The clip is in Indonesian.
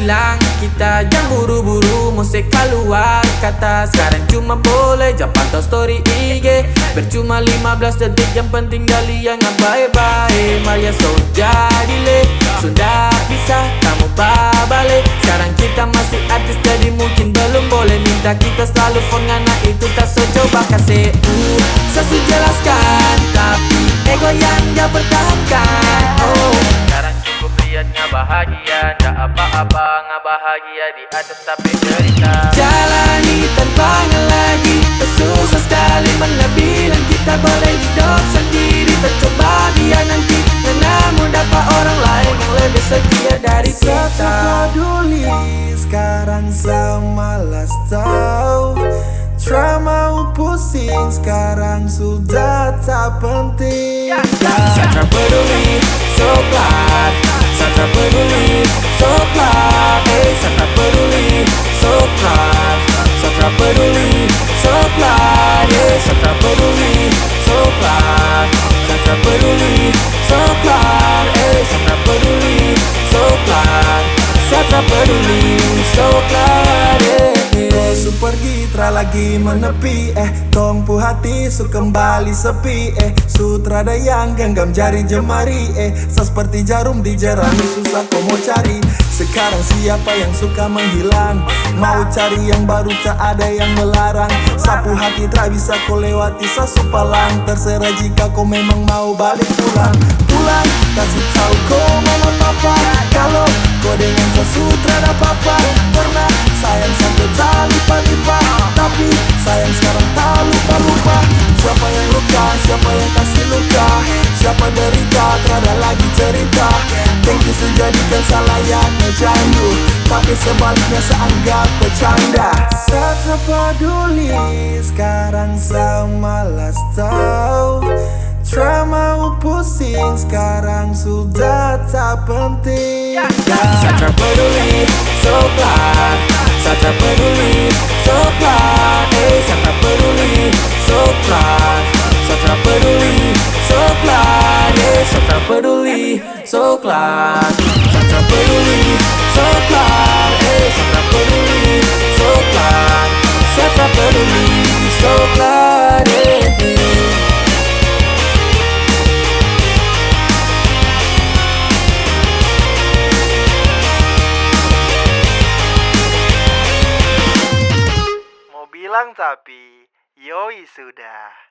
bilang kita jangan buru-buru musik keluar kata. Sekarang cuma boleh jangan pantau story IG. Bercuma 15 detik, yang penting kalian baik-baik. Maya sudah delay, sudah bisa kamu balik. Sekarang kita masih artis jadi mungkin belum boleh minta kita selalu phone, karena itu tak coba kasih sesu jelaskan, tapi ego yang dia pertahankan. Oh, sekarang cukup lihatnya bahagia, tak apa-apa nggak bahagia di atas tapi cerita. Jalani tanpa lagi, susah sekali mana bilang kita boleh hidup sendiri. Tercoba dia nanti, namun dapat orang lain yang lebih setia dari kita. Tak peduli sekarang saya malas tahu. Try mau pusing sekarang sudah tak penting. Saya tak peduli, so glad. Saya tak peduli, so glad. Saya tak peduli, so glad. Saya tak peduli, so glad. Saya tak peduli, so glad. Saya tak peduli, so glad. Saya tak peduli, so glad. Saya tak peduli, so glad. Su pergi tra lagi menepi, tongpu hati su kembali sepi, sutrada yang genggam jari jemari, seperti jarum dijerami susah kau mau cari. Sekarang siapa yang suka menghilang, mau cari yang baru tak ada yang melarang. Sapu hati tak bisa kau lewati sasu palang. Terserah jika kau memang mau balik pulang. Pulang, kasih tahu kau mama papa, kalau kau dengan sesutra ada papa. Pernah sayang sampai tak lipat-lipat, tapi sayang sekarang tak lupa-lupa. Siapa yang luka, siapa yang kasih luka, siapa derita, terada lagi cerita. Thank you sejadikan salah yang ngecandu, tapi sebaliknya seanggap bercanda. Saya tak peduli sekarang saya malas tahu. Try mau pusing sekarang sudah tak penting. Saya tak peduli, so glad. Saya tak peduli, so glad. Saya tak peduli, so glad. Saya tak peduli, so glad. Saya tak peduli, so glad. Saya tak peduli, so glad. Saya tak peduli, so glad. Saya tak peduli, so glad. Bilang tapi yoi sudah.